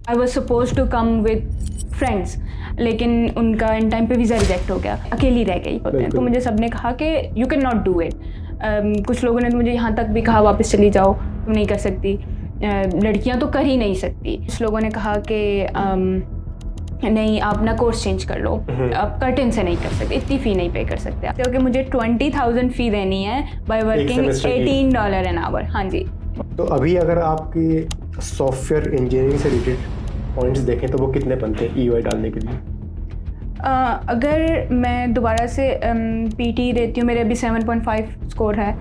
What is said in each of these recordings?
I was suppose to come with friends, लेकिन उनका in time पे वीज़ा रिजेक्ट हो गया, अकेली रह गई होते हैं। तो मुझे सबने कहा कि you can not do it. कुछ लोगों ने तो मुझे यहाँ तक भी कहा वापस चली जाओ, तुम नहीं कर सकती, लड़कियाँ तो कर ही नहीं सकती। कुछ लोगों ने कहा कि नहीं, आप ना कोर्स चेंज कर लो, आप कर्टन से नहीं कर सकते, इतनी फ़ी नहीं पे कर सकते क्योंकि मुझे 20,000 फ़ी देनी है बाय वर्किंग $18 एन आवर। हाँ जी। तो अभी अगर आपकी सॉफ्टवेयर इंजीनियरिंग से रिलेटेड पॉइंट्स देखें तो वो कितने बनते हैं EY डालने के लिए? अगर मैं दोबारा से PT देती हूँ, मेरे अभी 7.5 स्कोर है।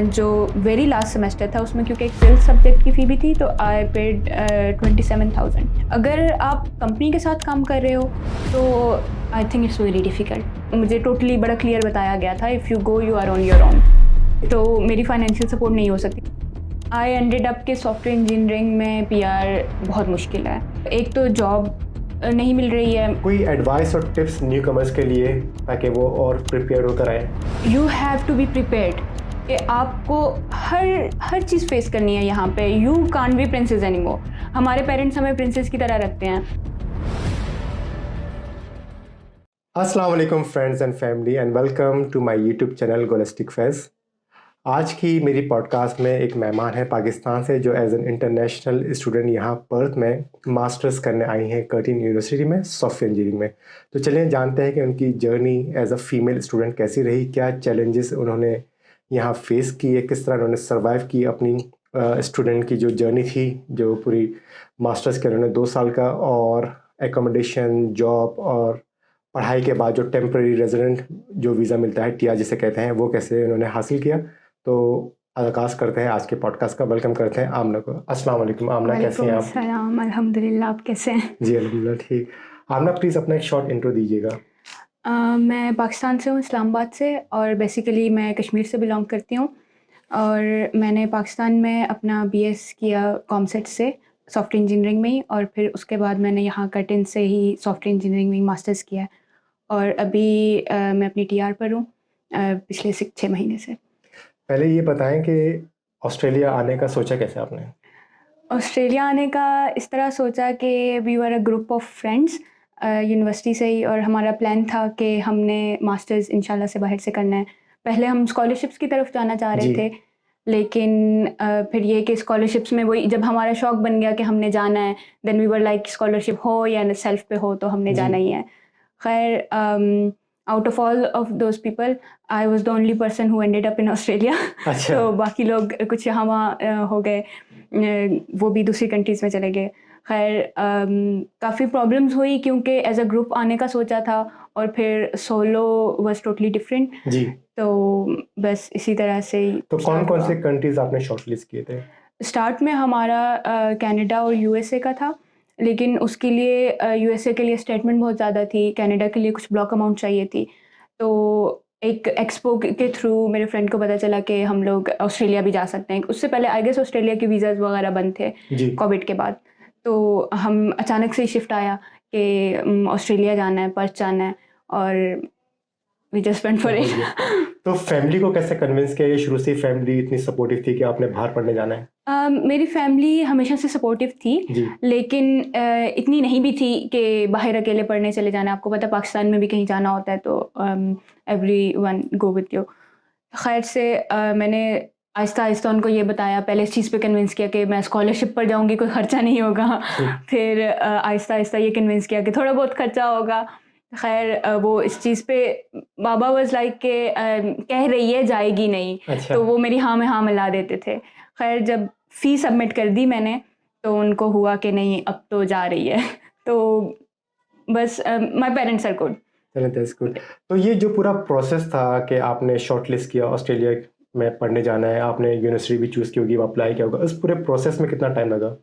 जो वेरी लास्ट सेमेस्टर था उसमें क्योंकि एक फिल्ड सब्जेक्ट की फ़ी भी थी, तो आई पेड 27,000। अगर आप कंपनी के साथ काम कर रहे हो तो I think it's very difficult. मुझे टोटली बड़ा क्लियर बताया गया था, if you go you are on your own, तो मेरी फाइनेंशियल सपोर्ट नहीं हो सकती। आई एंडेड अप के सॉफ्टवेयर इंजीनियरिंग में PR बहुत मुश्किल है। एक तो जॉब नहीं मिल रही है। कोई एडवाइस और टिप्स न्यू कमर्स के लिए ताकि वो और प्रिपेयर होकर आए? You have to be prepared कि आपको हर चीज़ फेस करनी है यहाँ पे। You can't be princess anymore. हमारे पेरेंट्स हमें प्रिंसेस की तरह रखते हैं। अस्सलाम वालेकुम friends and family and welcome to my YouTube channel Golistic phase. आज की मेरी पॉडकास्ट में एक मेहमान है पाकिस्तान से जो एज एन इंटरनेशनल स्टूडेंट यहाँ पर्थ में मास्टर्स करने आई हैं कर्टिन यूनिवर्सिटी में सॉफ्टवेयर इंजीनियरिंग में। तो चलिए जानते हैं कि उनकी journey as a female student कैसी रही, क्या चैलेंजेस उन्होंने यहाँ फेस किए, किस तरह उन्होंने सर्वाइव की अपनी स्टूडेंट की जो जर्नी थी, जो पूरी मास्टर्स के उन्होंने 2 साल का, और एकोमोडेशन, जॉब और पढ़ाई के बाद जो टेम्प्रेरी रेजिडेंट जो वीज़ा मिलता है TR जिसे कहते हैं, वो कैसे उन्होंने हासिल किया। तो आगाज़ करते हैं आज के पॉडकास्ट का। वेलकम करते हैं आमना को। अस्सलाम वालेकुम आमना, कैसे हैं आप? सलाम, अल्हम्दुलिल्लाह, आप कैसे हैं? जी अल्हम्दुलिल्लाह ठीक। आमना प्लीज़ अपना एक शॉर्ट इंट्रो दीजिएगा। मैं पाकिस्तान से हूँ, इस्लामाबाद से, और बेसिकली मैं कश्मीर से बिलोंग करती हूँ। और मैंने पाकिस्तान में अपना BS किया कॉमसेट से सॉफ्टवेयर इंजीनियरिंग में ही, और फिर उसके बाद मैंने यहाँ कर्टिन से ही सॉफ्टवेयर इंजीनियरिंग में मास्टर्स किया है। और अभी मैं अपनी TR पर हूँ पिछले 6 महीने से। पहले ये बताएं कि ऑस्ट्रेलिया आने का सोचा कैसे आपने? ऑस्ट्रेलिया आने का इस तरह सोचा कि we were a group of friends university से ही, और हमारा प्लान था कि हमने मास्टर्स इंशाल्लाह से बाहर से करना है। पहले हम स्कॉलरशिप्स की तरफ जाना चाह रहे थे, लेकिन फिर ये कि स्कॉलरशिप्स में वही जब हमारा शौक बन गया कि हमने जाना है, then we were like scholarship हो या सेल्फ पे हो तो हमने जाना ही है। खैर, out of all of those people I was the only person who ended up in Australia. अच्छा। तो बाकी लोग कुछ यहाँ वहाँ हो गए, वो भी दूसरी कंट्रीज़ में चले गए। खैर, काफ़ी प्रॉब्लम्स हुई क्योंकि एज अ ग्रुप आने का सोचा था, और फिर सोलो वाज टोटली डिफरेंट। जी। तो बस इसी तरह से ही तो कौन कौन से कंट्रीज आपने शॉर्टलिस्ट किए थे? स्टार्ट में हमारा कनाडा और USA का था, लेकिन उसके लिए USA के लिए स्टेटमेंट बहुत ज़्यादा थी, कनाडा के लिए कुछ ब्लॉक अमाउंट चाहिए थी। तो एक एक्सपो के थ्रू मेरे फ्रेंड को पता चला कि हम लोग ऑस्ट्रेलिया भी जा सकते हैं। उससे पहले आई गेस ऑस्ट्रेलिया के वीज़ाज़ वगैरह बंद थे कोविड के बाद। तो हम अचानक से ही शिफ्ट आया कि ऑस्ट्रेलिया जाना है, पर्थ जाना है, और we just went for it. तो फैमिली को कैसे कन्विंस किया? ये शुरू से ही फैमिली इतनी सपोर्टिव थी कि आपने बाहर पढ़ने जाना है? मेरी फैमिली हमेशा से सपोर्टिव थी, लेकिन इतनी नहीं भी थी कि बाहर अकेले पढ़ने चले जाना। आपको पता है पाकिस्तान में भी कहीं जाना होता है तो एवरीवन गो विद यू। खैर से मैंने आहिस्ता-आहिस्ता उनको ये बताया, पहले इस चीज़ पे कन्विंस किया कि मैं स्कॉलरशिप पर जाऊँगी, कोई खर्चा नहीं होगा। फिर आहिस्ता-आहिस्ता ये कन्विंस किया कि थोड़ा बहुत खर्चा होगा। खैर, वो इस चीज़ पे बाबा वाज़ लाइक के कह रही है जाएगी नहीं। अच्छा। तो वो मेरी हाँ में हाँ मिला देते थे। खैर, जब फ़ी सबमिट कर दी मैंने, तो उनको हुआ कि नहीं अब तो जा रही है। तो बस my parents are good. That's good. तो ये जो पूरा प्रोसेस था कि आपने शॉर्टलिस्ट किया, ऑस्ट्रेलिया में पढ़ने जाना है, आपने यूनिवर्सिटी भी चूज़ की होगी, अप्लाई किया होगा, उस पूरे प्रोसेस में कितना टाइम लगा?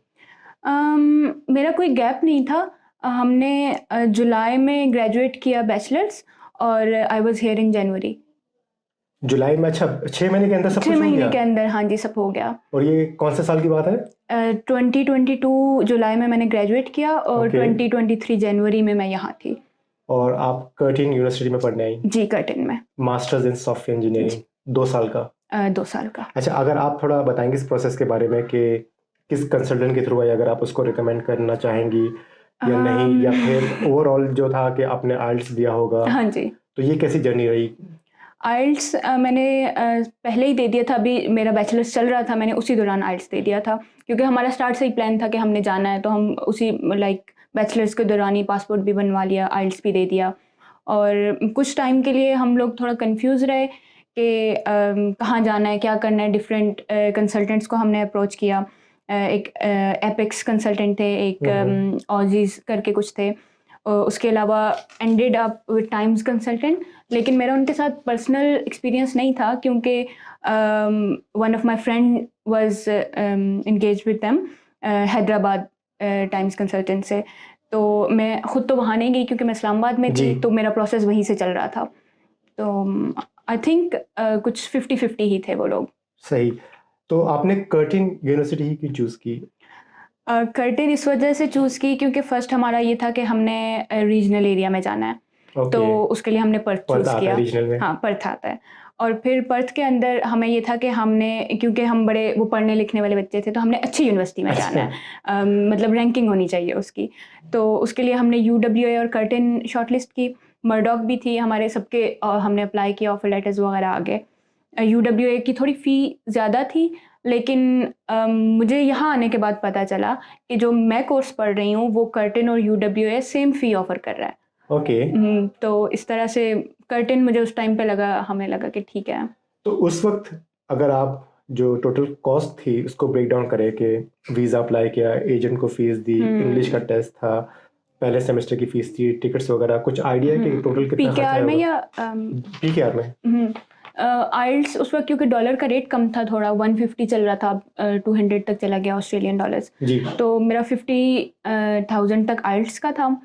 मेरा कोई गैप नहीं था। हमने जुलाई में ग्रेजुएट किया बैचलर्स, और आई वाज़ हियर इन जनवरी। जुलाई में? अच्छा, 6 महीने के अंदर सब 6 कुछ हो महीने गया? के अंदर, हाँ जी, सब हो गया। और ये कौन से साल की बात है? 2022 जुलाई में मैंने ग्रेजुएट किया, और Okay. 2023 जनवरी में मैं यहाँ थी। और आप कर्टिन यूनिवर्सिटी में पढ़ने आई? जी, कर्टिन में। मास्टर्स इन सॉफ्टवेयर इंजीनियरिंग 2 साल का? 2 साल का। अच्छा, अगर आप थोड़ा बताएंगे इस प्रोसेस के बारे में कि किस कंसल्टेंट के थ्रू आई, अगर आप उसको रिकमेंड करना चाहेंगी या नहीं, या फिर ओवरऑल जो था कि आपने आइल्स दिया होगा, हाँ जी, तो ये कैसी जर्नी रही? आइल्स मैंने पहले ही दे दिया था, अभी मेरा बैचलर्स चल रहा था, मैंने उसी दौरान आइल्स दे दिया था, क्योंकि हमारा स्टार्ट से ही प्लान था कि हमने जाना है, तो हम उसी लाइक बैचलर्स के दौरान ही पासपोर्ट भी बनवा लिया, आइल्स भी दे दिया। और कुछ टाइम के लिए हम लोग थोड़ा कंफ्यूज रहे कि कहाँ जाना है, क्या करना है। डिफरेंट कंसल्टेंट्स को हमने अप्रोच किया। एक एपेक्स कंसल्टेंट थे, एक ऑजीज करके कुछ थे, उसके अलावा ended up with times consultant. लेकिन मेरा उनके साथ पर्सनल एक्सपीरियंस नहीं था, क्योंकि one of my friend was engage with them Hyderabad times consultant से। तो मैं खुद तो वहाँ नहीं गई, क्योंकि मैं इस्लामाबाद में थी, तो मेरा प्रोसेस वहीं से चल रहा था। तो आई थिंक कुछ 50-50 ही थे वो लोग। सही। तो आपने कर्टिन यूनिवर्सिटी ही क्यों चूज़ की? कर्टिन इस वजह से चूज़ की क्योंकि फ़र्स्ट हमारा ये था कि हमने रीजनल एरिया में जाना है। तो उसके लिए हमने पर्थ चूज़ किया। रीजनल में? हाँ, पर्थ आता है। और फिर पर्थ के अंदर हमें ये था कि हमने, क्योंकि हम बड़े वो पढ़ने लिखने वाले बच्चे थे, तो हमने अच्छी यूनिवर्सिटी में जाना है। मतलब रैंकिंग होनी चाहिए उसकी। तो उसके लिए हमने UWA और कर्टिन शॉर्टलिस्ट की। मर्डॉक भी थी हमारे सबके, हमने अप्लाई किया, ऑफर लेटर्स वगैरह आ गए। UWA की थोड़ी फ़ी ज़्यादा थी, लेकिन मुझे यहाँ आने के बाद पता चला कि जो मैं कोर्स पढ़ रही हूँ वो कर्टिन और UWA सेम फ़ी ऑफ़र कर रहा है। तो इस तरह से कर्टिन मुझे उस टाइम पे लगा, हमें लगा कि ठीक है। तो उस वक्त अगर आप जो टोटल कॉस्ट थी उसको ब्रेक डाउन करें कि वीज़ा अप्लाई किया, एजेंट को फीस दी, इंग्लिश का टेस्ट था, पहले सेमेस्टर की फीस थी, टिकट्स वगैरह, कुछ आइडिया है कि टोटल कितना खर्चा PKR में होगा? या PKR में? आइल्स उस वक्त क्योंकि डॉलर का रेट कम था, थोड़ा 150 चल रहा था, 200 तक चला गया ऑस्ट्रेलियन डॉलर्स। जी। तो मेरा 50,000 तक आइल्स का था।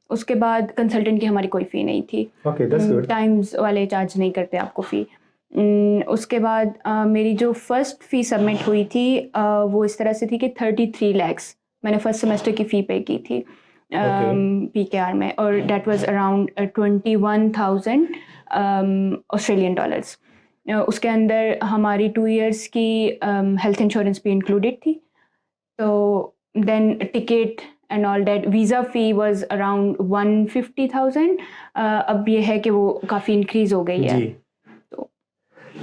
उसके बाद कंसल्टेंट की हमारी कोई फ़ी नहीं थी। Okay, that's good. टाइम्स वाले चार्ज नहीं करते आपको फ़ी। उसके बाद मेरी जो फर्स्ट फ़ी सबमिट हुई थी, वो इस तरह से थी कि 33 लैक्स मैंने फर्स्ट सेमेस्टर की फ़ी पे की थी PKR में, और that was around 21,000 Australian dollars. उसके अंदर हमारी 2 इयर्स की हेल्थ इंश्योरेंस भी इंक्लूडेड थी। तो then ticket and all that, visa fee was around 150,000। अब ये है कि वो काफ़ी इंक्रीज़ हो गई है। जी। तो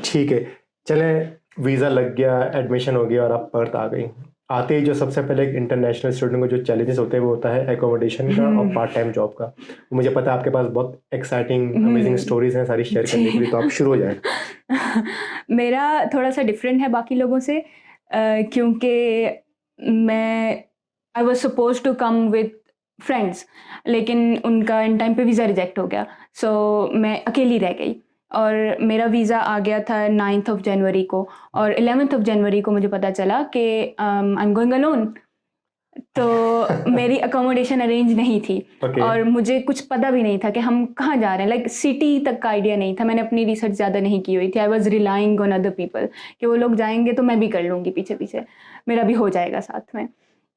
ठीक है, चलें, वीज़ा लग गया, एडमिशन हो गया और आप पर्थ आ गई। आते ही जो सबसे पहले एक इंटरनेशनल स्टूडेंट को जो चैलेंजेस होते हैं वो होता है एकोमोडेशन का और पार्ट टाइम जॉब का। मुझे पता है आपके पास बहुत एक्साइटिंग अमेजिंग स्टोरीज हैं सारी शेयर करने के लिए, तो आप शुरू हो जाएं। मेरा थोड़ा सा डिफरेंट है बाकी लोगों से, क्योंकि मैं I was suppose to come with friends, लेकिन उनका इन टाइम पे वीज़ा रिजेक्ट हो गया। सो मैं अकेली रह गई, और मेरा वीज़ा आ गया था 9th ऑफ जनवरी को, और 11th ऑफ जनवरी को मुझे पता चला कि आई एम गोइंग अलोन। तो मेरी अकोमोडेशन अरेंज नहीं थी। और मुझे कुछ पता भी नहीं था कि हम कहाँ जा रहे हैं, लाइक सिटी तक का आइडिया नहीं था। मैंने अपनी रिसर्च ज़्यादा नहीं की हुई थी। I was relying on other people कि वो लोग जाएंगे तो मैं भी कर लूँगी, पीछे पीछे मेरा भी हो जाएगा साथ में।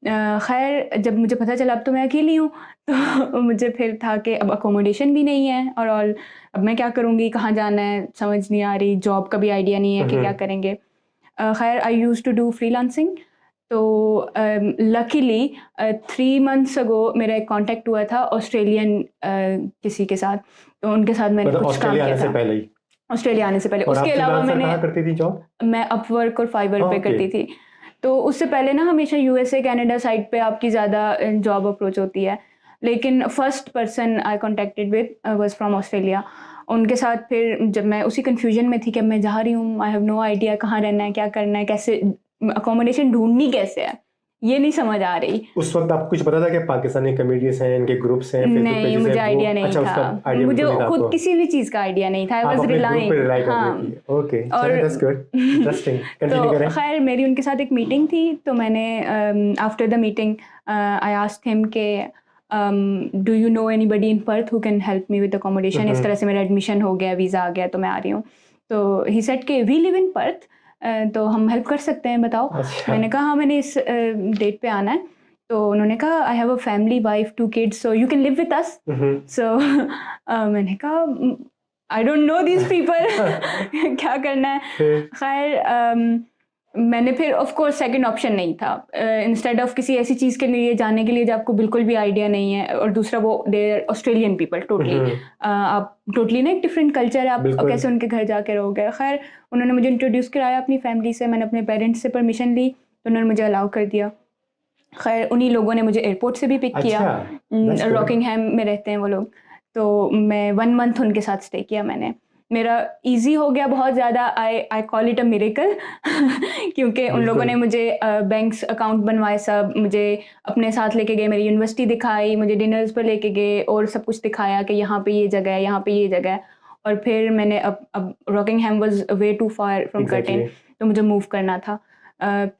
खैर, जब मुझे पता चला अब तो मैं अकेली हूँ, तो मुझे फिर था कि अब अकोमोडेशन भी नहीं है, और अब मैं क्या करूँगी, कहाँ जाना है समझ नहीं आ रही, जॉब का भी आइडिया नहीं है कि क्या करेंगे। खैर, आई यूज़ टू डू फ्रीलांसिंग। तो लकीली 3 मंथ्स अगो मेरा एक कॉन्टैक्ट हुआ था ऑस्ट्रेलियन किसी के साथ, तो उनके साथ मैंने मतलब कुछ काम किया था। ऑस्ट्रेलिया आने से पहले। उसके अलावा मैंने, कहाँ करती थी जॉब? मैं अपवर्क और फाइवर पे करती थी। तो उससे पहले ना हमेशा USA कनाडा साइड पे आपकी ज़्यादा जॉब अप्रोच होती है, लेकिन first person I contacted with was from Australia. उनके साथ फिर जब मैं उसी कन्फ्यूजन में थी कि मैं जा रही हूँ, आई हैव नो आइडिया कहाँ रहना है, क्या करना है, कैसे अकोमोडेशन ढूंढनी कैसे है, ये नहीं समझ आ रही। उस वक्त आपको कुछ पता था कि पाकिस्तानी कमेडियंस हैं, इनके ग्रुप्स हैं, फेसबुक पेजेस हैं? मुझे आइडिया नहीं अच्छा, था। मुझे खुद किसी भी चीज़ का आइडिया नहीं था। I was relying. हाँ, ओके, चलो, दैट्स गुड, इंटरेस्टिंग, कंटिन्यू करें। खैर, मेरी उनके साथ एक मीटिंग थी, तो मैंने after the meeting I asked him के do you know anybody in Perth who can help me with accommodation. इस तरह से मेरा एडमिशन हो गया, वीज़ा आ गया, तो मैं आ रही हूँ। तो ही सेड के वी लिव इन पर्थ, तो हम हेल्प कर सकते हैं, बताओ। मैंने कहा हाँ, मैंने इस डेट पे आना है। तो उन्होंने कहा I have a family, wife, 2 kids, so you can live with us. So मैंने कहा I don't know this people, क्या करना है। खैर, मैंने फिर ऑफ कोर्स सेकंड ऑप्शन नहीं था, इंस्टेड ऑफ किसी ऐसी चीज़ के लिए जाने के लिए जब आपको बिल्कुल भी आइडिया नहीं है, और दूसरा वो देयर ऑस्ट्रेलियन पीपल टोटली, आप टोटली ना एक डिफरेंट कल्चर है, आप बिल्कुल। कैसे उनके घर जाके रहोगे। खैर उन्होंने मुझे इंट्रोड्यूस कराया अपनी फैमिली से, मैंने अपने पेरेंट्स से परमिशन ली तो उन्होंने मुझे अलाउ कर दिया। खैर उन्हीं लोगों ने मुझे एयरपोर्ट से भी पिक अच्छा, that's किया, good. रॉकिंगहैम में रहते हैं वो लोग, तो मैं 1 मंथ उनके साथ स्टे किया मैंने। मेरा इजी हो गया बहुत ज़्यादा, I call it a miracle क्योंकि उन लोगों बिल्कुल। ने मुझे बैंक्स अकाउंट बनवाए, सब मुझे अपने साथ लेके गए, मेरी यूनिवर्सिटी दिखाई, मुझे डिनर्स पर लेके गए और सब कुछ दिखाया कि यहाँ पे ये जगह है, यहाँ पे ये जगह है। और फिर मैंने अब Rockingham was way too far from Exactly. Curtin, तो मुझे मूव करना था।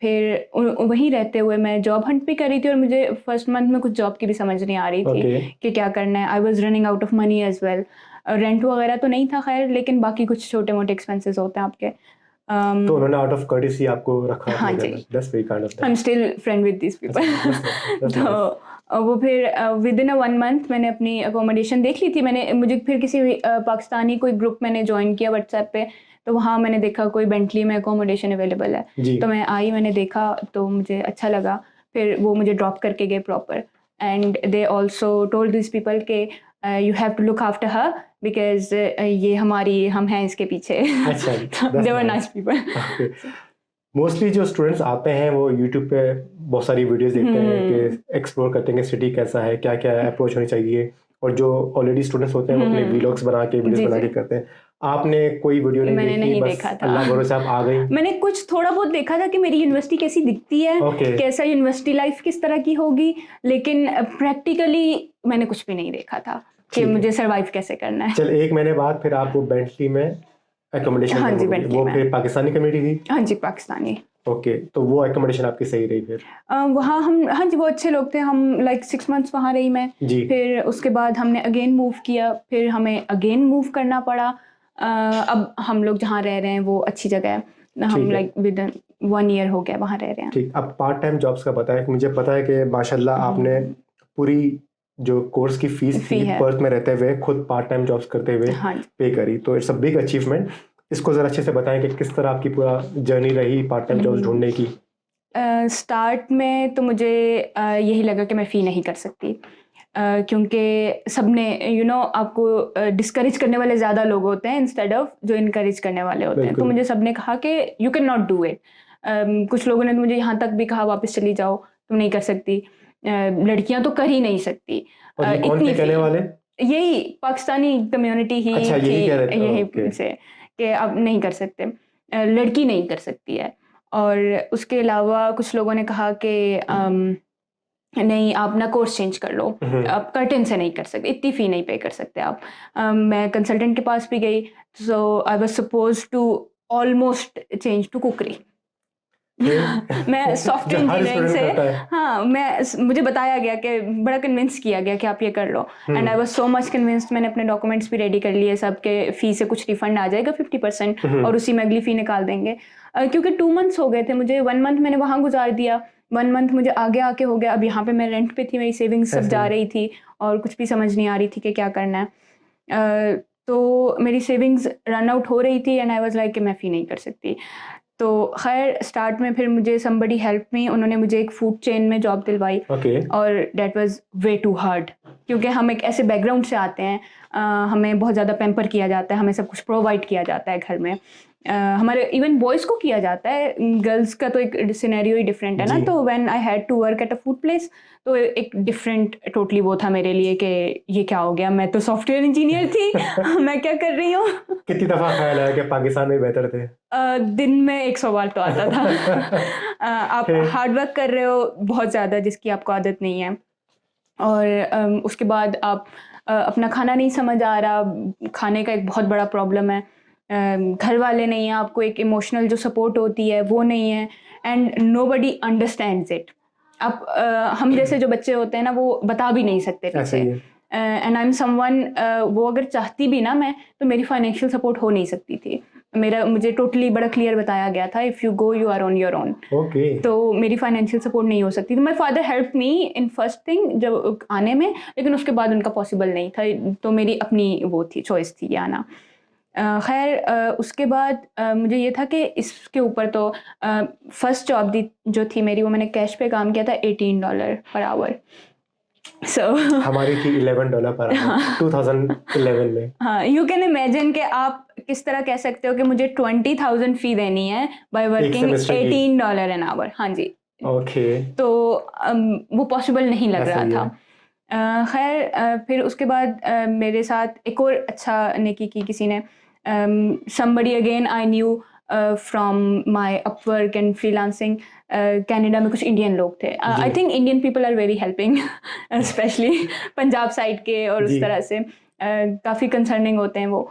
फिर वहीं रहते हुए मैं जॉब हंट भी कर रही थी, और मुझे फर्स्ट मंथ में कुछ जॉब की भी समझ नहीं आ रही थी Okay. कि क्या करना है। I was running out of money as well. Rent वगैरह तो नहीं था खैर, लेकिन बाकी कुछ छोटे मोटे एक्सपेंसेस होते हैं आपके। तो उन्होंने आउट ऑफ कर्टेसी आपको रखा हाँ अपने जी। घर में। That's very kind of I am them. Still friend with this people. That's तो nice. वो फिर विद इन अ 1 मंथ मैंने अपनी अकोमोडेशन देख ली थी। मुझे फिर किसी पाकिस्तानी कोई ग्रुप मैंने ज्वाइन किया व्हाट्सएप पे, तो वहाँ मैंने देखा कोई बेंटली में अकोमोडेशन अवेलेबल है, जी। तो मैं आई, मैंने देखा तो मुझे अच्छा लगा। फिर वो मुझे ड्रॉप करके गए proper, and they also told this people के you have to look after her because ये हम हैं इसके पीछे। अच्छा, they were nice people. Mostly जो स्टूडेंट्स आते हैं वो यूट्यूब पे बहुत सारी वीडियोस देखते हैं कि एक्सप्लोर करते हैं कि सिटी कैसा है, क्या क्या अप्रोच होनी चाहिए, और जो ऑलरेडी स्टूडेंट्स होते हैं वो अपने व्लॉग्स बना के वीडियोस जी, बना के जी। करते हैं। आपने कोई वीडियो नहीं मैंने देखी, नहीं बस देखा था। अल्लाह भरोसे आप आ गई? मैंने कुछ थोड़ा बहुत देखा था कि मेरी यूनिवर्सिटी कैसी दिखती है, Okay. कैसा यूनिवर्सिटी लाइफ किस तरह की होगी, लेकिन प्रैक्टिकली मैंने कुछ भी नहीं देखा था कि ठीक है। मुझे सरवाइव कैसे करना है। चल 1 महीने बाद फिर आप वो बेंटली में एकोमोडेशन हाँ जी, बेंटली वो में। फिर पाकिस्तानी कम्युनिटी थी? हाँ जी, पाकिस्तानी। ओके, तो वो एकोमोडेशन आपकी सही रही फिर? वहाँ हम, हाँ जी, वो अच्छे लोग थे। हम लाइक 6 मंथ्स वहाँ रही मैं। जी। फिर उसके बाद हमने अगेन मूव किया, फिर हमें अगेन मूव करना पड़ा। अब हम लोग जहाँ रह रहे हैं वो अच्छी जगह है, हम ठीक है। लाइक विद 1 ईयर हो गया वहाँ रह रहे हैं। ठीक, अब पार्ट टाइम जॉब्स का बताएं। मुझे पता है कि माशाल्लाह आपने पूरी जो कोर्स की फीस फी थी है। पर्थ में रहते हुए खुद पार्ट टाइम जॉब्स करते हुए हाँ जी। पे करी, तो इट्स अ बिग अचीवमेंट। इसको ज़रा अच्छे से बताएं कि किस तरह आपकी पूरा जर्नी रही पार्ट टाइम जॉब्स ढूंढने की। स्टार्ट में तो मुझे यही लगा कि मैं फ़ी नहीं कर सकती, क्योंकि सबने आपको डिस्करेज करने वाले ज़्यादा लोग होते हैं इंस्टेड ऑफ जो इनकरेज करने वाले होते हैं। तो बिल्कुल। मुझे सबने कहा कि you can not do it. कुछ लोगों ने तो मुझे यहाँ तक भी कहा वापस चली जाओ, तुम नहीं कर सकती, लड़कियाँ तो कर ही नहीं सकती। और ये कौन इतनी थे कहने फी, वाले? यही पाकिस्तानी कम्युनिटी ही अच्छा, यही थी, कह रहे थे। यही ओके। से कि आप नहीं कर सकते, लड़की नहीं कर सकती है। और उसके अलावा कुछ लोगों ने कहा कि नहीं, आप अपना कोर्स चेंज कर लो, आप कर्टन से नहीं कर सकते, इतनी फ़ी नहीं पे कर सकते आप। मैं कंसल्टेंट के पास भी गई, so I was suppose to almost change to cookery. मैं सॉफ्टवेयर जो हर इंजीनियरिंग स्टूडेंट से, करता है। हाँ, मुझे बताया गया कि बड़ा कन्विंस किया गया कि आप ये कर लो, and I was so much convinced. मैंने अपने डॉक्यूमेंट्स भी रेडी कर लिए सब के, फ़ी से कुछ रिफंड आ जाएगा 50% और उसी में अगली फ़ी निकाल देंगे। क्योंकि 2 मंथ्स हो गए थे मुझे, 1 मंथ मैंने वहाँ गुजार दिया, 1 मंथ मुझे आगे आके हो गया। अब यहाँ पे मैं रेंट पे थी, मेरी सेविंग्स सब जा रही थी और कुछ भी समझ नहीं आ रही थी कि क्या करना है। तो मेरी सेविंग्स रन आउट हो रही थी, एंड आई वाज लाइक कि मैं फ़ी नहीं कर सकती। तो खैर स्टार्ट में फिर मुझे समबडी हेल्प मी, उन्होंने मुझे एक फूड चेन में जॉब दिलवाई। ओके। और that was way too hard, क्योंकि हम एक ऐसे बैकग्राउंड से आते हैं, हमें बहुत ज़्यादा पैम्पर किया जाता है, हमें सब कुछ प्रोवाइड किया जाता है घर में। हमारे इवन बॉयज़ को किया जाता है, गर्ल्स का तो एक सिनेरियो ही डिफरेंट है ना। जी। तो when I had to work at a food place, तो एक डिफरेंट टोटली वो था मेरे लिए कि ये क्या हो गया, मैं तो सॉफ्टवेयर इंजीनियर थी मैं क्या कर रही हूँ। कितनी दफ़ा ख्याल आया कि पाकिस्तान में बेहतर थे? दिन में 100 सवाल तो आता था। आप हार्ड वर्क कर रहे हो बहुत ज़्यादा, जिसकी आपको आदत नहीं है, और उसके बाद आप अपना खाना नहीं समझ आ रहा, खाने का एक बहुत बड़ा प्रॉब्लम है, घर वाले नहीं हैं, आपको एक इमोशनल जो सपोर्ट होती है वो नहीं है, एंड नोबडी अंडरस्टैंड्स इट। आप हम जैसे जो बच्चे होते हैं ना, वो बता भी नहीं सकते ऐसे पीछे। ही है। एंड आई एम समवन, वो अगर चाहती भी ना मैं, तो मेरी फाइनेंशियल सपोर्ट हो नहीं सकती थी। मुझे टोटली बड़ा क्लियर बताया गया था, if you go you are on your own. Okay. तो मेरी फाइनेंशियल सपोर्ट नहीं हो सकती थी। My father help me in first thing जब आने में, लेकिन उसके बाद उनका पॉसिबल नहीं था, तो मेरी अपनी वो थी, चॉइस थी ये आना। खैर उसके बाद मुझे ये था कि इसके ऊपर तो फर्स्ट जॉब जो थी मेरी, वो मैंने कैश पे काम किया था $18 पर आवर। सो हमारी थी $11 पर आवर 2011 में। हाँ, यू कैन इमेजिन कि आप किस तरह कह सकते हो कि मुझे 20,000 फी देनी है बाय वर्किंग सेमेस्टर की। $18 एन आवर। हाँ जी, ओके। तो वो पॉसिबल नहीं लग ऐसा रहा ही था। है। खैर फिर उसके बाद मेरे साथ एक और अच्छा नेकी की किसी ने, somebody again I knew from my Upwork and freelancing, Canada में कुछ इंडियन लोग थे। आई जी। Think Indian people are very helping, specially Punjab side के, और उस जी। तरह से काफ़ी कंसर्निंग होते हैं वो।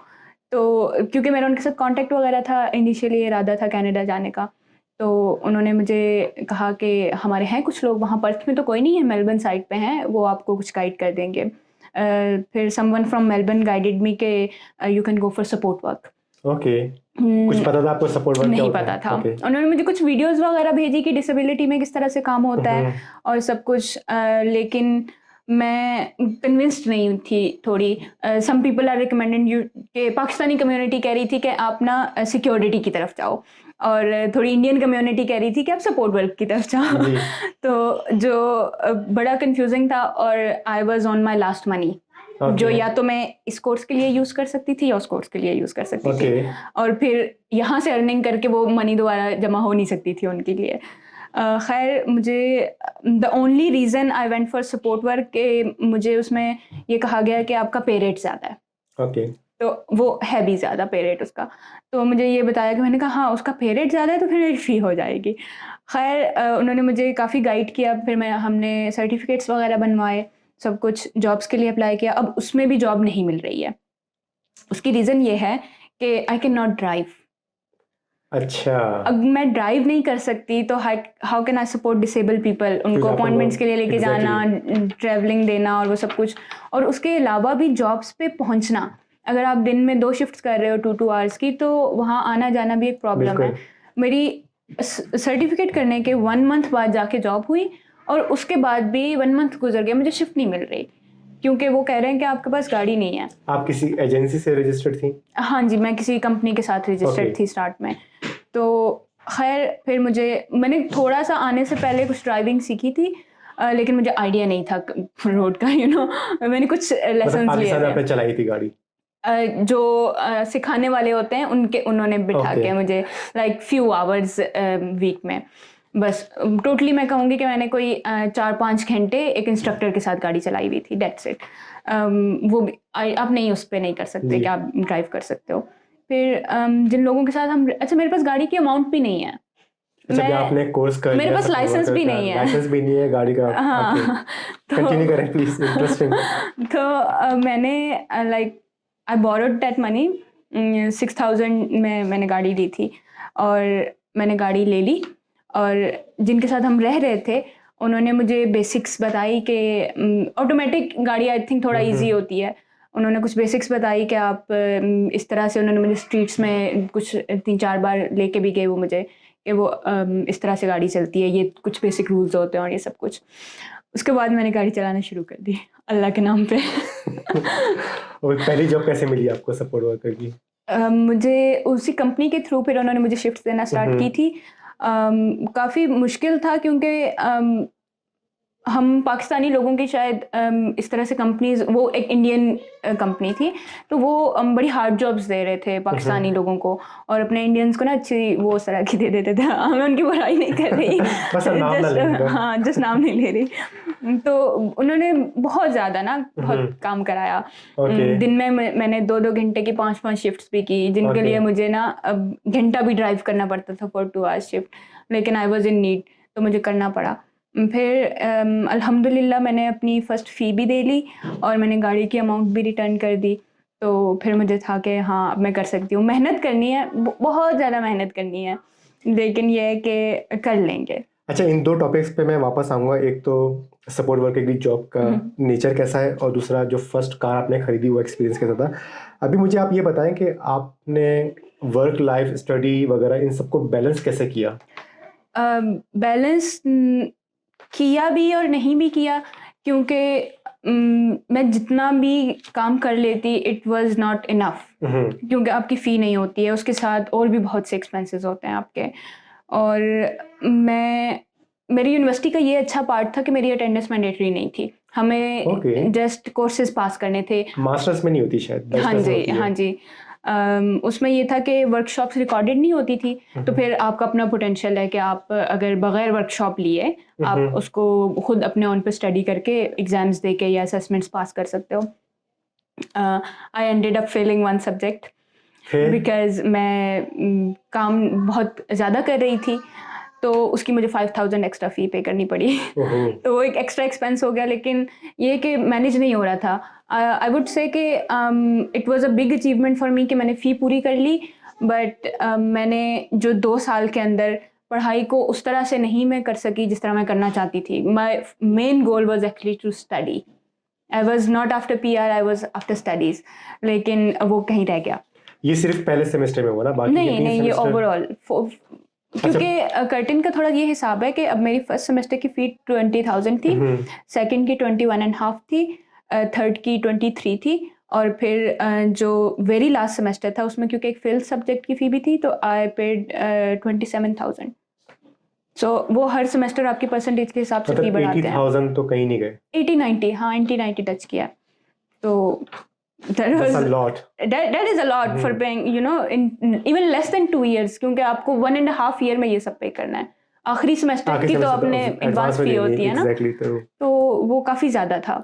तो क्योंकि मेरा उनके साथ कांटेक्ट वगैरह था, इनिशियली इरादा था कनाडा जाने का, तो उन्होंने मुझे कहा कि हमारे हैं कुछ लोग वहाँ, पर्थ में तो कोई नहीं है, मेलबर्न साइड पे हैं, वो आपको कुछ गाइड कर देंगे। फिर someone from Melbourne guided me के you can go for support work. Okay. कुछ पता था आपको सपोर्ट वर्क क्या नहीं होता पता है? था। ओके। उन्होंने मुझे कुछ वीडियोस वगैरह भेजी कि डिसेबिलिटी में किस तरह से काम होता है और सब कुछ, लेकिन मैं कन्विंस्ड नहीं थी थोड़ी। Some people are recommended you, कि पाकिस्तानी कम्युनिटी कह रही थी कि आप ना सिक्योरिटी की तरफ जाओ, और थोड़ी इंडियन कम्युनिटी कह रही थी कि आप सपोर्ट वर्क की तरफ जाओ। जी। तो जो बड़ा कंफ्यूजिंग था, और I was on my last money, जो या तो मैं इस कोर्स के लिए यूज़ कर सकती थी या उस कोर्स के लिए यूज़ कर सकती थी, ओके। और फिर यहाँ से अर्निंग करके वो मनी दोबारा जमा हो नहीं सकती थी उनके लिए। खैर मुझे the only reason I went for support work के मुझे उसमें ये कहा गया कि आपका पे रेट ज़्यादा है। ओके। तो वो है भी ज़्यादा पे रेट उसका। तो मुझे ये बताया कि, मैंने कहा हाँ, उसका पे रेट ज़्यादा है तो फिर मेरी फ़ी हो जाएगी। खैर उन्होंने मुझे काफ़ी गाइड किया, फिर हमने सर्टिफ़िकेट्स वग़ैरह बनवाए, सब कुछ, जॉब्स के लिए अप्लाई किया। अब उसमें भी जॉब नहीं मिल रही है। उसकी रीज़न ये है कि आई कैन नॉट ड्राइव। अच्छा। अब मैं ड्राइव नहीं कर सकती तो how can I support disable people, उनको आपको अपॉइंटमेंट्स के लिए लेके एग्जैक्टली जाना, ट्रैवलिंग देना और वो सब कुछ, और उसके अलावा भी जॉब्स पे पहुंचना। अगर आप दिन में 2 शिफ्ट्स कर रहे हो 2-2 आवर्स की, तो वहाँ आना जाना भी एक प्रॉब्लम है। बिल्कुल। मेरी सर्टिफिकेट करने के 1 मंथ बाद जाके जॉब हुई, और उसके बाद भी 1 मंथ गुजर गया, मुझे शिफ्ट नहीं मिल रही, क्योंकि वो कह रहे हैं कि आपके पास गाड़ी नहीं है। आप किसी एजेंसी से रजिस्टर्ड थी? हाँ जी, मैं किसी कंपनी के साथ रजिस्टर्ड ओके। थी स्टार्ट में। तो खैर फिर मैंने थोड़ा-सा आने से पहले कुछ ड्राइविंग सीखी थी, लेकिन मुझे आइडिया नहीं था रोड का, मैंने कुछ मतलब लेसन्स लिए पाकिस्तान में थे। आपने चलाई थी गाड़ी? जो सिखाने वाले होते हैं उन्होंने बिठा ओके। के मुझे लाइक फ्यू आवर्स वीक में, बस टोटली मैं कहूँगी कि मैंने कोई 4-5 घंटे एक इंस्ट्रक्टर के साथ गाड़ी चलाई हुई थी, दैट्स इट। वो भी आप नहीं, उस पे नहीं कर सकते जी। कि आप ड्राइव कर सकते हो। फिर जिन लोगों के साथ अच्छा, मेरे पास गाड़ी की अमाउंट भी नहीं है। अच्छा, अभी आपने कोर्स कर मेरे लिया, पास सपोर्ट लाइसेंस वर्कर भी का, नहीं है। लाइसेंस भी नहीं है गाड़ी का। ओके। हाँ, तो कंटिन्यू करें प्लीज, इंटरेस्टिंग। तो मैंने like I borrowed that money, 6,000 में मैंने गाड़ी ली थी, और मैंने गाड़ी ले ली, और जिनके साथ हम रह रहे थे उन्होंने मुझे बेसिक्स बताई कि ऑटोमेटिक गाड़ी आई थिंक थोड़ा इजी होती है। उन्होंने कुछ बेसिक्स बताई कि आप इस तरह से, उन्होंने मुझे स्ट्रीट्स में कुछ 3-4 बार लेके भी गए वो मुझे, कि वो इस तरह से गाड़ी चलती है, ये कुछ बेसिक रूल्स होते हैं और ये सब कुछ। उसके बाद मैंने गाड़ी चलाना शुरू कर दी अल्लाह के नाम पे। और पहली जॉब कैसे मिली आपको सपोर्ट वर्कर की? मुझे उसी कंपनी के थ्रू फिर उन्होंने मुझे शिफ्ट्स देना स्टार्ट की थी। काफ़ी मुश्किल था, क्योंकि हम पाकिस्तानी लोगों की शायद इस तरह से कंपनीज़, वो एक इंडियन कंपनी थी, तो वो बड़ी हार्ड जॉब्स दे रहे थे पाकिस्तानी लोगों को, और अपने इंडियंस को ना अच्छी वो उस तरह की दे देते थे। मैं उनकी बुराई नहीं कर रही, बस अब नाम ना लें उनका। हाँ, जस्ट नाम नहीं ले रही। तो उन्होंने बहुत ज़्यादा ना बहुत काम कराया। ओके। दिन में मैंने 2-2 घंटे की 5-5 शिफ्ट्स भी की, जिनके लिए मुझे ना घंटा भी ड्राइव करना पड़ता था फॉर 2 आवर्स शिफ्ट, लेकिन आई वाज इन नीड, तो मुझे करना पड़ा। फिर अल्हम्दुलिल्लाह मैंने अपनी फ़र्स्ट फ़ी भी दे ली, और मैंने गाड़ी की अमाउंट भी रिटर्न कर दी। तो फिर मुझे था कि हाँ, अब मैं कर सकती हूँ। मेहनत करनी है, बहुत ज़्यादा मेहनत करनी है, लेकिन ये है कि कर लेंगे। अच्छा, इन 2 टॉपिक्स पे मैं वापस आऊँगा। एक तो सपोर्ट वर्कर की जॉब का नेचर कैसा है, और दूसरा जो फर्स्ट कार आपने खरीदी वो एक्सपीरियंस कैसा था। अभी मुझे आप ये बताएं कि आपने वर्क लाइफ, स्टडी वगैरह इन सबको बैलेंस कैसे किया? बैलेंस किया भी और नहीं भी किया, क्योंकि मैं जितना भी काम कर लेती इट वाज नॉट इनफ, क्योंकि आपकी फ़ी नहीं होती है, उसके साथ और भी बहुत से एक्सपेंसेस होते हैं आपके। और मैं मेरी यूनिवर्सिटी का ये अच्छा पार्ट था कि मेरी अटेंडेंस मैंडेटरी नहीं थी, हमें ओके। जस्ट कोर्सेज पास करने थे। मास्टर्स में नहीं होती शायद, हाँ बैचलर्स में जी, होती है। हाँ जी। उसमें ये था कि वर्कशॉप्स रिकॉर्डेड नहीं होती थी, तो फिर आपका अपना पोटेंशियल है कि आप अगर बगैर वर्कशॉप लिए आप उसको खुद अपने ऑन पे स्टडी करके एग्जाम्स दे के या असेसमेंट्स पास कर सकते हो। आई ended up Fehling one subject फिर बिकॉज मैं काम बहुत ज़्यादा कर रही थी, तो उसकी मुझे 5000 एक्स्ट्रा फ़ी पे करनी पड़ी। ओहो। तो वो एक एक्स्ट्रा एक्सपेंस हो गया, लेकिन ये कि मैनेज नहीं हो रहा था। आई वुड से कि it was a big achievement for me कि मैंने फ़ी पूरी कर ली, बट मैंने जो 2 साल के अंदर पढ़ाई को उस तरह से नहीं मैं कर सकी जिस तरह मैं करना चाहती थी। My main goal was actually to study. I was not after PR, I was after studies, लेकिन वो कहीं रह गया। ये सिर्फ पहले सेमेस्टर में हुआ ना, बाकी के नहीं 3 नहीं, ये सेमेस्टर? ओवरऑल क्योंकि कर्टन का थोड़ा ये हिसाब है कि अब मेरी फर्स्ट सेमेस्टर की फ़ी 20,000 थी, सेकंड की 21.5 थी, थर्ड की 23 थी, और फिर जो वेरी लास्ट सेमेस्टर था उसमें क्योंकि एक फेल सब्जेक्ट की फ़ी भी थी, तो आई पेड 27,000। सो वो हर सेमेस्टर आपकी परसेंटेज के हिसाब से फ़ी मतलब बढ़ाते हैं। 80,000 तो कहीं नहीं गए। 80-90, हाँ 80-90 टच किया। तो that That's was a lot. that is a lot for paying, you know, in even less than 2 years, क्योंकि आपको 1.5 ईयर में ये सब पे करना है। आखिरी सेमेस्टर की तो अपने एडवांस फी होती है ना, एग्जैक्टली। तो वो काफ़ी ज़्यादा था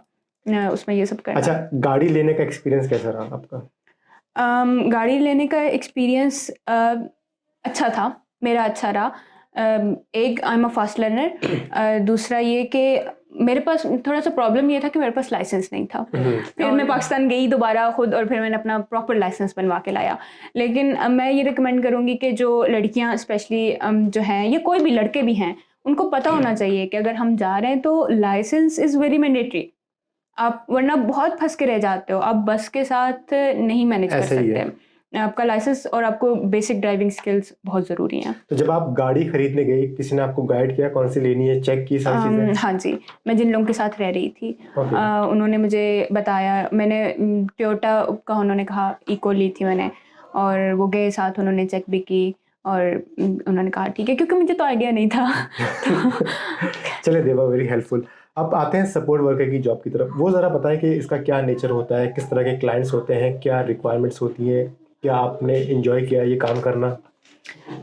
उसमें ये सब करना। अच्छा, गाड़ी लेने का एक्सपीरियंस कैसा रहा आपका? गाड़ी लेने का एक्सपीरियंस अच्छा था, मेरा अच्छा रहा। एक I am a fast learner, दूसरा ये कि मेरे पास थोड़ा सा प्रॉब्लम ये था कि मेरे पास लाइसेंस नहीं था। फिर मैं पाकिस्तान गई दोबारा खुद, और फिर मैंने अपना प्रॉपर लाइसेंस बनवा के लाया। लेकिन मैं ये रिकमेंड करूँगी कि जो लड़कियाँ स्पेशली जो हैं या कोई भी लड़के भी हैं, उनको पता होना चाहिए कि अगर हम जा रहे हैं तो लाइसेंस इज़ वेरी मैंडेटरी। आप वरना बहुत फंस के रह जाते हो, आप बस के साथ नहीं मैनेज कर ऐसा ही है। सकते। आपका लाइसेंस और आपको बेसिक ड्राइविंग स्किल्स बहुत ज़रूरी हैं। तो जब आप गाड़ी खरीदने गई, किसी ने आपको गाइड किया कौन सी लेनी है, चेक की सारी चीजें? हाँ जी, मैं जिन लोगों के साथ रह रही थी ओके। उन्होंने मुझे बताया। मैंने टोयोटा का उन्होंने कहा इको ली थी मैंने, और वो गए साथ, उन्होंने चेक भी की, और उन्होंने कहा ठीक है, क्योंकि मुझे तो आइडिया नहीं था। तो चले, दे वर वेरी हेल्पफुल। अब आते हैं सपोर्ट वर्कर की जॉब की तरफ। वो ज़रा बताएं कि इसका क्या नेचर होता है, किस तरह के क्लाइंट्स होते हैं, क्या रिक्वायरमेंट्स होती हैं, क्या आपने इंजॉय किया ये काम करना?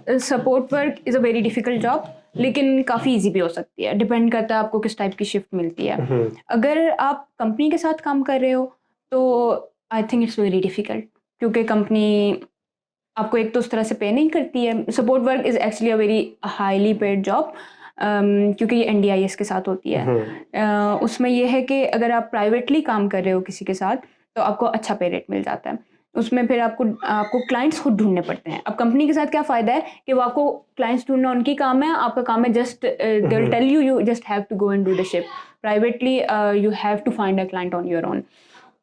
Support work is a very difficult job, लेकिन काफ़ी इजी भी हो सकती है। डिपेंड करता है आपको किस टाइप की शिफ्ट मिलती है। अगर आप कंपनी के साथ काम कर रहे हो तो I think it's very difficult, क्योंकि कंपनी आपको एक तो उस तरह से पे नहीं करती है। Support work is actually a very highly paid job, क्योंकि ये NDIS के साथ होती है। उसमें ये है कि अगर आप प्राइवेटली काम कर रहे हो किसी के साथ, तो आपको अच्छा पे रेट मिल जाता है। उसमें फिर आपको आपको क्लाइंट्स खुद ढूँढने पड़ते हैं। अब कंपनी के साथ क्या फ़ायदा है कि वो आपको क्लाइंट्स ढूँढना उनकी काम है, आपका काम है just they will tell you, you just have to go and do the shift. Privately you have to find a client on your own.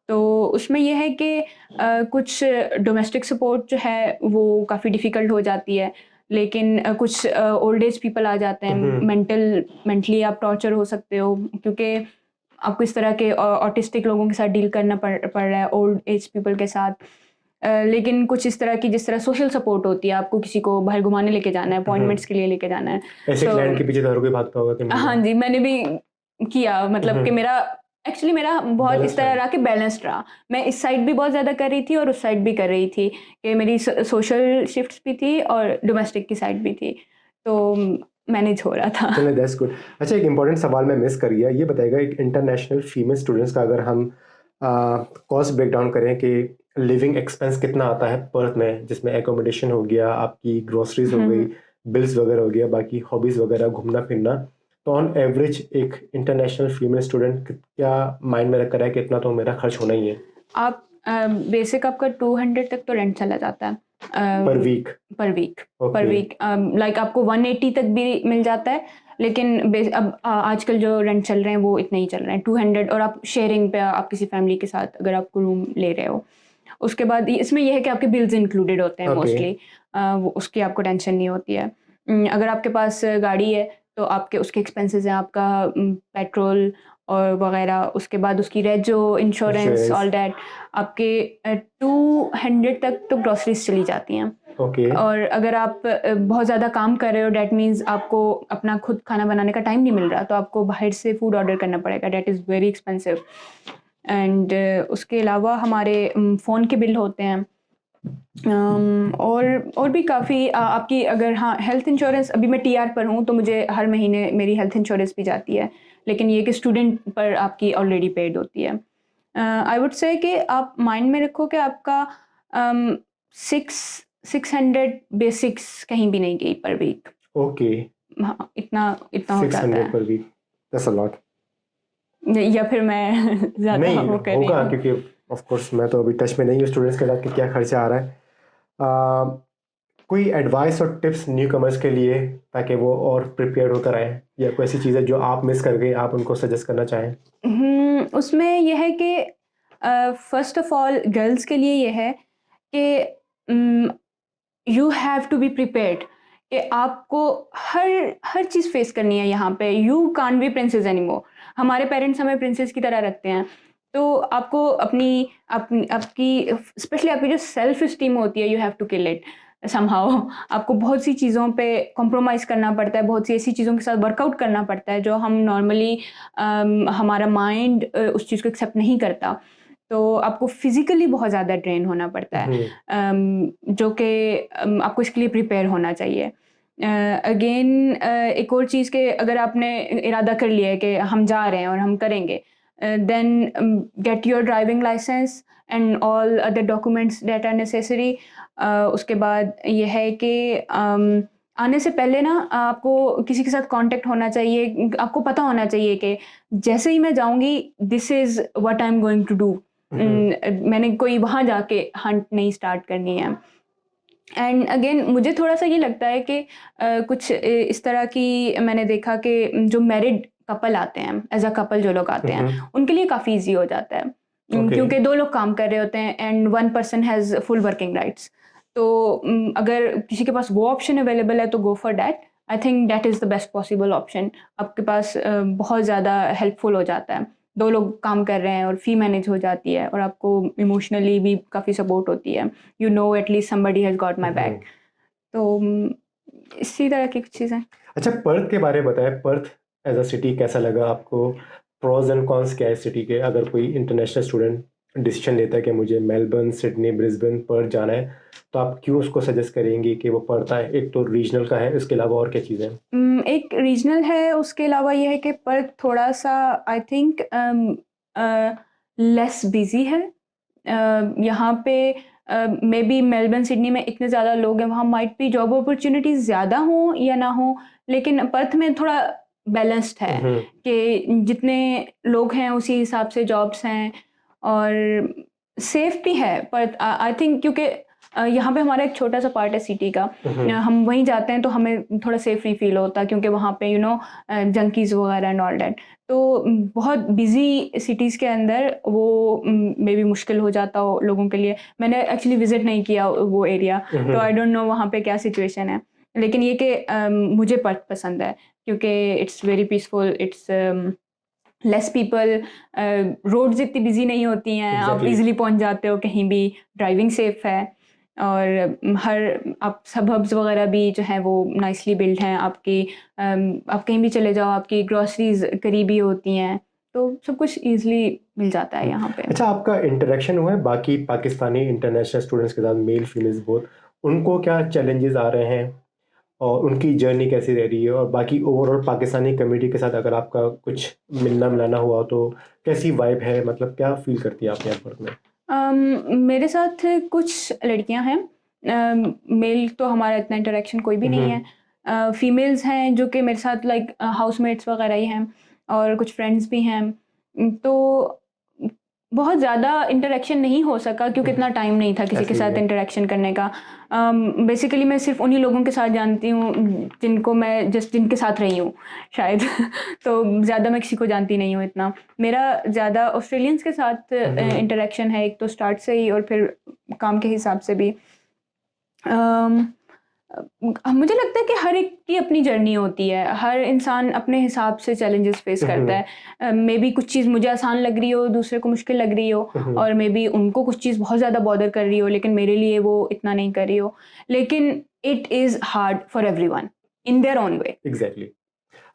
तो उसमें ये है कि कुछ डोमेस्टिक सपोर्ट जो है वो काफ़ी डिफ़िकल्ट हो जाती है, लेकिन कुछ ओल्ड एज पीपल आ जाते हैं, मेंटली आप टॉर्चर हो सकते हो, क्योंकि आपको इस तरह के ऑटिस्टिक लोगों के साथ डील करना पड़ रहा है, ओल्ड एज पीपल के साथ। लेकिन कुछ इस तरह की, जिस तरह सोशल सपोर्ट होती है, आपको किसी को बाहर घुमाने लेके जाना है, अपॉइंटमेंट्स के लिए लेके जाना है। ऐसे So, क्लाइंट के पीछे तो हर कोई भागता होगा कि हाँ जी, मैंने भी किया, मतलब कि मेरा बहुत इस तरह रहा कि बैलेंस्ड रहा। मैं इस साइड भी बहुत ज़्यादा कर रही थी और उस साइड भी कर रही थी, कि मेरी सोशल शिफ्ट्स भी थी और डोमेस्टिक की साइड भी थी, तो मैनेज हो रहा था। चलिए, दैट्स गुड। अच्छा, एक इम्पॉर्टेंट सवाल मैं मिस कर गया, ये बताइएगा एक इंटरनेशनल फीमेल स्टूडेंट्स का अगर हम कॉस्ट ब्रेकडाउन करें कि लिविंग एक्सपेंस कितना आता है पर्थ में, जिसमें एकोमोडेशन हो गया, आपकी ग्रोसरीज हो गई, बिल्स वगैरह हो गया, बाकी हॉबीज़ वगैरह, घूमना फिरना, तो ऑन एवरेज एक इंटरनेशनल फीमेल स्टूडेंट क्या माइंड में रखकर है कि इतना तो मेरा खर्च होना ही है? आप बेसिक आपका 200 तक तो रेंट चला जाता है पर वीक? पर वीक ओके। लाइक आपको 180 तक भी मिल जाता है, लेकिन अब आजकल जो रेंट चल रहे हैं वो इतने ही चल रहे हैं, 200। और आप शेयरिंग पे, आप किसी फैमिली के साथ अगर आपको रूम ले रहे हो, उसके बाद इसमें यह है कि आपके बिल्स इंक्लूडेड होते हैं ओके। मोस्टली, उसकी आपको टेंशन नहीं होती है। अगर आपके पास गाड़ी है तो आपके उसके एक्सपेंसेस हैं, आपका पेट्रोल और वगैरह, उसके बाद उसकी रेजो, इंश्योरेंस, Insurance. ऑल डैट, आपके 200 तक तो ग्रॉसरीज चली जाती हैं। ओके। और अगर आप बहुत ज़्यादा काम कर रहे हो, डैट मीन्स आपको अपना खुद खाना बनाने का टाइम नहीं मिल रहा, तो आपको बाहर से फूड ऑर्डर करना पड़ेगा, that is very expensive. And उसके अलावा हमारे फ़ोन के बिल होते हैं। और भी काफ़ी आपकी, अगर हाँ हेल्थ इंश्योरेंस, अभी मैं टीआर पर हूँ तो मुझे हर महीने मेरी हेल्थ इंश्योरेंस भी जाती है, लेकिन ये कि स्टूडेंट पर आपकी ऑलरेडी पेड होती है। आई वुड से कि आप माइंड में रखो कि आपका 600 बेसिक्स कहीं भी नहीं गई पर वीक। ओके। हाँ, इतना इतना हो जाता 600 पर वीक, दैट्स अ लॉट। है, या फिर मैं ज़्यादा नहीं वो कर रही होगा, हूँ। क्योंकि ऑफ कोर्स मैं तो अभी टच में नहीं हूँ स्टूडेंट्स के साथ कि क्या खर्चा आ रहा है। कोई एडवाइस और टिप्स न्यू कमर्स के लिए, ताकि वो और प्रिपेयर होकर आए, या कोई ऐसी चीज़ें जो आप मिस कर गए आप उनको सजेस्ट करना चाहें? उसमें यह है कि फर्स्ट ऑफ ऑल गर्ल्स के लिए यह है कि you have to be prepared, कि आपको हर हर चीज़ फेस करनी है यहाँ पे। You can't be princess anymore. हमारे पेरेंट्स हमें प्रिंसेस की तरह रखते हैं, तो आपको आपकी स्पेशली आपकी जो सेल्फ इस्टीम होती है, you have to kill it somehow. आपको बहुत सी चीज़ों पे कॉम्प्रोमाइज़ करना पड़ता है, बहुत सी ऐसी चीज़ों के साथ वर्कआउट करना पड़ता है जो हम नॉर्मली, हमारा माइंड उस चीज़ को एक्सेप्ट नहीं करता। तो आपको फिज़िकली बहुत ज़्यादा ट्रेन होना पड़ता है, जो कि आपको इसके लिए प्रिपेयर होना चाहिए। अगेन एक और चीज़ कि अगर आपने इरादा कर लिया है कि हम जा रहे हैं और हम करेंगे, then get your driving licence and all other documents that are necessary. उसके बाद ये है कि आने से पहले ना आपको किसी के साथ कांटेक्ट होना चाहिए, आपको पता होना चाहिए कि जैसे ही मैं जाऊँगी, this is what I am going to do. मैंने कोई वहाँ जाके हंट नहीं स्टार्ट करनी है। एंड अगेन मुझे थोड़ा-सा ये लगता है कि कुछ इस तरह की मैंने देखा कि जो मैरिड कपल आते हैं, एज़ अ कपल जो लोग आते हैं, उनके लिए काफ़ी ईज़ी हो जाता है। ओके। क्योंकि 2 लोग काम कर रहे होते हैं and 1 person has full working rights. तो अगर किसी के पास वो ऑप्शन अवेलेबल है तो go for that. I think that is the best possible option. आपके पास बहुत ज़्यादा हेल्पफुल हो जाता है। 2 लोग काम कर रहे हैं और फ़ी मैनेज हो जाती है और आपको इमोशनली भी काफ़ी सपोर्ट होती है। You know at least somebody has got my back. तो इसी तरह की कुछ चीज़ें। अच्छा, पर्थ के बारे में बताएं। पर्थ एज अ सिटी कैसा लगा आपको? प्रोज एंड कॉन्स क्या है सिटी के? अगर कोई इंटरनेशनल स्टूडेंट डिसीजन लेता है कि मुझे मेलबर्न, सिडनी, ब्रिस्बेन, पर्थ जाना है, तो आप क्यों उसको सजेस्ट करेंगे कि वो पर्थ आए? एक तो रीजनल का है, इसके अलावा और क्या चीज़ें हैं? एक रीजनल है, उसके अलावा ये है कि पर्थ थोड़ा-सा आई थिंक लेस बिज़ी है। यहाँ पे मेबी मेलबर्न, सिडनी में इतने ज़्यादा लोग हैं, वहाँ माइट बी जॉब अपॉर्च्युनिटीज़ ज़्यादा हों या ना हों, लेकिन पर्थ में थोड़ा बैलेंस्ड है कि जितने लोग हैं उसी हिसाब से जॉब्स हैं और सेफ भी है पर्थ। आई थिंक क्योंकि यहाँ पे हमारा एक छोटा-सा पार्ट है सिटी का। हम वहीं जाते हैं तो हमें थोड़ा सेफ नहीं फ़ील होता क्योंकि वहाँ पे जंकीज़ वगैरह एंड ऑल दैट। तो बहुत बिज़ी सिटीज़ के अंदर वो मे बी मुश्किल हो जाता हो लोगों के लिए। मैंने एक्चुअली विज़िट नहीं किया वो एरिया, तो आई डोंट नो वहाँ पे क्या सिचुएशन है। लेकिन ये कि मुझे पर्थ पसंद है क्योंकि it's very peaceful, it's less people, roads इतनी बिज़ी नहीं होती हैं, आप एग्जैक्टली। ईज़िली पहुँच जाते हो कहीं भी, ड्राइविंग सेफ़ है और आप सबहब्स वगैरह भी जो हैं वो नाइसली बिल्ड हैं। आप कहीं भी चले जाओ, आपकी ग्रोसरीज़ करीब ही होती हैं, तो सब कुछ ईज़िली मिल जाता है यहाँ पे। अच्छा, आपका इंटरेक्शन हुआ है बाकी पाकिस्तानी इंटरनेशनल स्टूडेंट्स के साथ, मेल फीमेल्स बोथ? उनको क्या चैलेंजेस आ रहे हैं और उनकी जर्नी कैसी रह रही है? और बाकी ओवरऑल पाकिस्तानी कम्युनिटी के साथ अगर आपका कुछ मिलना मिलाना हुआ तो कैसी वाइब है? मतलब क्या फील करती है आप यहाँ पर में? मेरे साथ कुछ लड़कियां हैं। मेल तो हमारा इतना इंटरेक्शन कोई भी नहीं है। फीमेल्स हैं जो कि मेरे साथ लाइक हाउसमेट्स वगैरह ही हैं और कुछ फ्रेंड्स भी हैं। तो बहुत ज़्यादा इंटरेक्शन नहीं हो सका क्योंकि इतना टाइम नहीं था किसी के ऐसे ही साथ है। इंटरेक्शन करने का। बेसिकली मैं सिर्फ उन्हीं लोगों के साथ जानती हूँ जिनको मैं जिनके साथ रही हूँ शायद। तो ज़्यादा मैं किसी को जानती नहीं हूँ इतना। मेरा ज़्यादा ऑस्ट्रेलियंस के साथ इंटरेक्शन है, एक तो स्टार्ट से ही और फिर काम के हिसाब से भी। मुझे लगता है कि हर एक की अपनी जर्नी होती है, हर इंसान अपने हिसाब से चैलेंजेस फेस करता है। मे बी कुछ चीज़ मुझे आसान लग रही हो, दूसरे को मुश्किल लग रही हो, और मे बी उनको कुछ चीज़ बहुत ज़्यादा बॉदर कर रही हो, लेकिन मेरे लिए वो इतना नहीं कर रही हो। लेकिन it is hard for everyone in their own way. Exactly.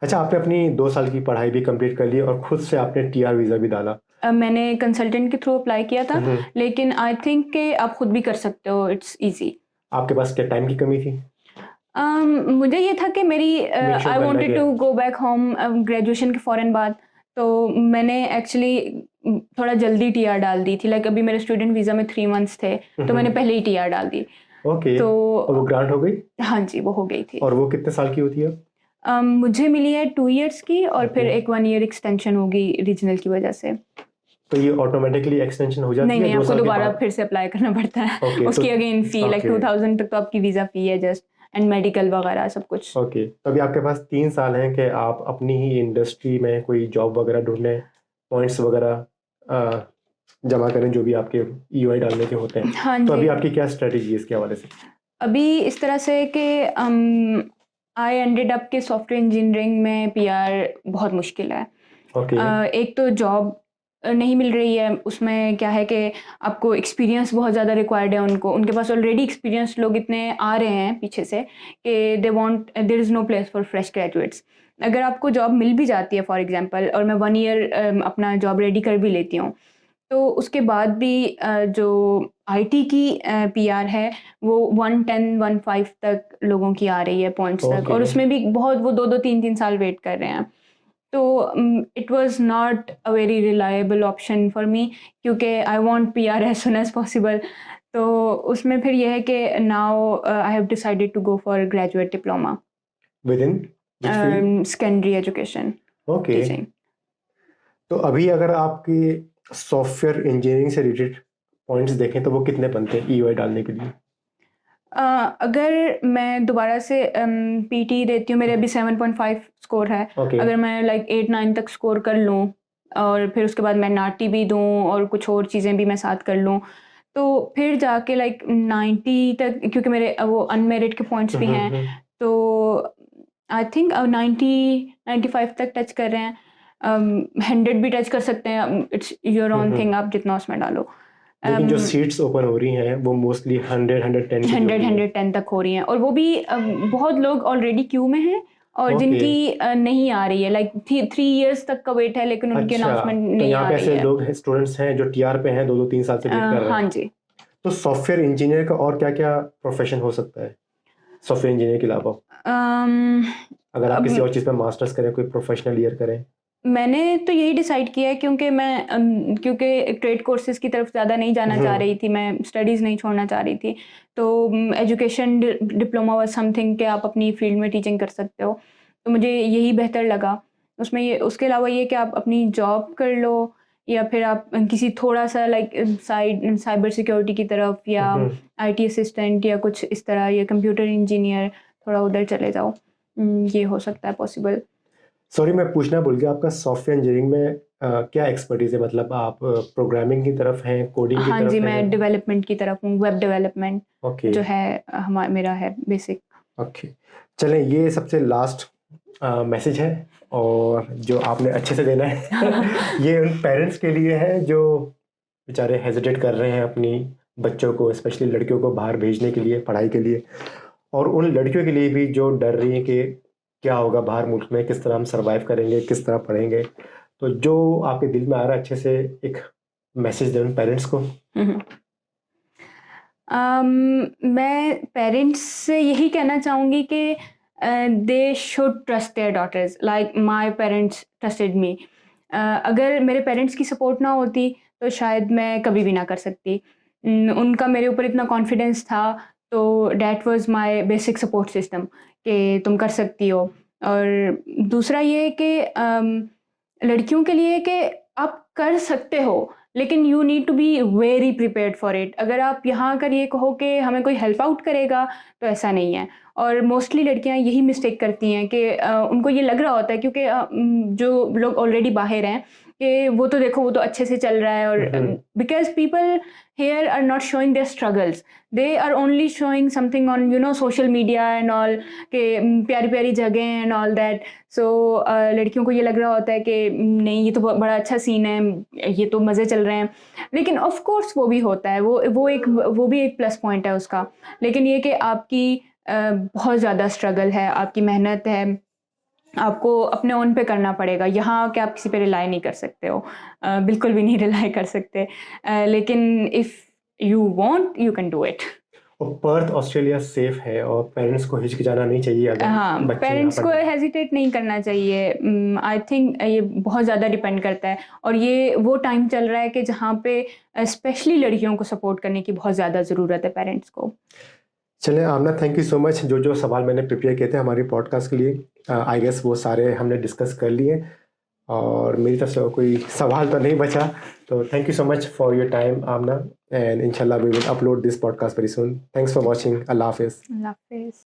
अच्छा, आपने अपनी 2 साल की पढ़ाई भी कंप्लीट कर ली और खुद से आपने टीआर वीज़ा भी डाला। मैंने कंसल्टेंट के थ्रू अप्लाई किया था, लेकिन आई थिंक कि आप खुद भी कर सकते हो, इट्स ईजी। आपके पास क्या टाइम की कमी थी? मुझे ये था कि मेरी Make sure आई करना वांटेड क्या टू है? गो बैक होम ग्रेजुएशन के फ़ौरन बाद। तो मैंने एक्चुअली थोड़ा जल्दी टीआर डाल दी थी। लाइक अभी मेरे स्टूडेंट वीज़ा में 3 मंथ्स थे, तो मैंने पहले ही टीआर डाल दी। ओके। तो और वो ग्रांट हो गई? हाँ जी, वो हो गई थी। और वो कितने साल की होती है? मुझे मिली है 2 इयर्स की, और फिर ओके। एक 1 ईयर एक्सटेंशन होगी रीजनल की वजह से। तो ये ऑटोमेटिकली एक्सटेंशन हो जाती नहीं, है नहीं, 2 आपको साल के दोबारा बाद? फिर से अप्लाई करना पड़ता है। ओके, तो उसकी अगेन फ़ी लाइक ओके 2000 तक तो आपकी वीज़ा फ़ी है जस्ट, एंड मेडिकल वगैरह सब कुछ। ओके, तो अभी आपके पास 3 साल हैं कि आप अपनी ही इंडस्ट्री में कोई जॉब वगैरह ढूंढें, पॉइंट्स वगैरह जमा करें जो भी आपके ईओआई डालने के होते हैं। हाँ तो जी। अभी आपकी क्या स्ट्रेटजी है इसके हवाले से? अभी इस तरह से कि आई एंडेड अप के सॉफ्टवेयर इंजीनियरिंग में पीआर बहुत मुश्किल है। ओके। एक तो जॉब नहीं मिल रही है, उसमें क्या है कि आपको एक्सपीरियंस बहुत ज़्यादा रिक्वायर्ड है, उनके पास ऑलरेडी एक्सपीरियंस लोग इतने आ रहे हैं पीछे से कि there is no place for fresh graduates. अगर आपको जॉब मिल भी जाती है फॉर एग्जांपल, और मैं 1 ईयर अपना जॉब रेडी कर भी लेती हूँ, तो उसके बाद भी जो आईटी की पीआर है वो 110-15 तक लोगों की आ रही है पॉइंट्स तक, ओके। और उसमें भी बहुत वो 2-2 3-3 साल वेट कर रहे हैं। तो it was not a very reliable option for me, क्योंकि I want PR as soon as possible. तो उसमें फिर ये है कि now I have decided to go for graduate diploma with in which field? Secondary education okay. Teaching. तो अभी अगर आपकी सॉफ्टवेयर इंजीनियरिंग से रिलेटेड पॉइंट्स देखें तो वो कितने बनते हैं ईओआई डालने के लिए? अगर मैं दोबारा से पीटी देती हूँ, मेरे अभी 7.5 स्कोर है। ओके। अगर मैं लाइक 8-9 तक स्कोर कर लूँ, और फिर उसके बाद मैं नाटी भी दूँ और कुछ और चीज़ें भी मैं साथ कर लूँ, तो फिर जाके लाइक 90 तक, क्योंकि मेरे वो अनमेरिट के पॉइंट्स भी हैं, तो आई थिंक 90-95 तक टच कर रहे हैं। 100 भी टच कर सकते हैं। इट्स योर ओन थिंग, आप जितना उसमें डालो। लेकिन जो सीट्स ओपन हो रही हैं वो मोस्टली 100-110 की 100 होती हैं। 110 तक हो रही हैं, और वो भी बहुत लोग ऑलरेडी क्यू में हैं, और ओके। जिनकी नहीं आ रही है, लाइक 3 इयर्स तक का वेट है, लेकिन उनकी अच्छा, अनाउंसमेंट तो नहीं यहाँ आ पे रही ऐसे है। लोग स्टूडेंट्स हैं जो टीआर पे हैं, 2-2 3 साल से वेट कर रहे हाँ हैं। जी। तो सॉफ्टवेयर इंजीनियर का और क्या क्या प्रोफेशन हो सकता है सॉफ्टवेयर इंजीनियर के अलावा? अम, अगर आप अब किसी और चीज़ पे मास्टर्स करें, कोई प्रोफेशनल ईयर करें? मैंने तो यही डिसाइड किया है, क्योंकि मैं क्योंकि ट्रेड कोर्सेज की तरफ ज़्यादा नहीं जाना चाह रही थी, मैं स्टडीज़ नहीं छोड़ना चाह रही थी। तो एजुकेशन डिप्लोमा वाज समथिंग कि आप अपनी फील्ड में टीचिंग कर सकते हो, तो मुझे यही बेहतर लगा। उसमें ये, उसके अलावा ये कि आप अपनी जॉब कर लो, या फिर आप किसी थोड़ा सा लाइक साइबर सिक्योरिटी की तरफ, या आईटी असिस्टेंट, या कुछ इस तरह, या कंप्यूटर इंजीनियर, थोड़ा उधर चले जाओ। ये हो सकता है पॉसिबल। सॉरी, मैं पूछना भूल गया, आपका सॉफ्टवेयर इंजीनियरिंग में क्या एक्सपर्टीज है? मतलब आप प्रोग्रामिंग की तरफ हैं, कोडिंग की हाँ तरफ जी, हैं? मैं डेवलपमेंट की तरफ हूँ, वेब डेवलपमेंट ओके। जो है मेरा है बेसिक। ओके, चलें, ये सबसे लास्ट मैसेज है और जो आपने अच्छे से देना है ये उन पेरेंट्स के लिए है जो बेचारे हेजिटेट कर रहे हैं अपनी बच्चों को, स्पेशली लड़कियों को बाहर भेजने के लिए, पढ़ाई के लिए, और उन लड़कियों के लिए भी जो डर रही हैं कि क्या होगा बाहर मुल्क में, किस तरह हम सर्वाइव करेंगे, किस तरह पढ़ेंगे। तो जो आपके दिल में आ रहा है, अच्छे से एक मैसेज दें उन पेरेंट्स को। मैं पेरेंट्स से यही कहना चाहूँगी कि they should trust their daughters like my parents trusted me. अगर मेरे पेरेंट्स की सपोर्ट ना होती, तो शायद मैं कभी भी ना कर सकती। उनका मेरे ऊपर इतना कॉन्फिडेंस था, तो that was my basic support system कि तुम कर सकती हो। और दूसरा ये है कि लड़कियों के लिए कि आप कर सकते हो, लेकिन you need to be very prepared for it. अगर आप यहाँ आकर ये कहो कि हमें कोई हेल्प आउट करेगा, तो ऐसा नहीं है। और मोस्टली लड़कियाँ यही मिस्टेक करती हैं कि उनको ये लग रहा होता है, क्योंकि जो लोग ऑलरेडी बाहर हैं, कि वो तो देखो वो तो अच्छे से चल रहा है, और because people here are not showing their struggles, they are only showing something on social media and all, कि प्यारी प्यारी जगह and all that, so लड़कियों को ये लग रहा होता है कि नहीं ये तो बड़ा अच्छा सीन है, ये तो मज़े चल रहे हैं, लेकिन ऑफ कोर्स वो भी होता है, वो भी एक प्लस पॉइंट है उसका, लेकिन ये कि आपकी बहुत ज़्यादा स्ट्रगल है, आपकी मेहनत है, आपको अपने ओन पे करना पड़ेगा, यहाँ के आप किसी पे रिलाई नहीं कर सकते हो, बिल्कुल भी नहीं रिलाई कर सकते, लेकिन if you want you can do it. और पर्थ ऑस्ट्रेलिया सेफ है और पेरेंट्स को हिचकिचाना नहीं चाहिए अगर हाँ, बच्चे पेरेंट्स यहाँ को पर हेजिटेट नहीं करना चाहिए, आई थिंक ये बहुत ज़्यादा डिपेंड करता है, और ये वो टाइम चल रहा है कि जहाँ पे स्पेशली लड़कियों को सपोर्ट करने की बहुत ज़्यादा ज़रूरत है पेरेंट्स को। चलें आमना, थैंक यू सो मच। जो सवाल मैंने प्रिपेयर किए थे हमारी पॉडकास्ट के लिए, आई गेस वो सारे हमने डिस्कस कर लिए और मेरी तरफ से कोई सवाल तो नहीं बचा, तो thank you so much for your time Amna, and इंशाल्लाह we will upload this podcast very soon. Thanks for watching. अल्लाह हाफिज़। अल्लाह हाफिज़।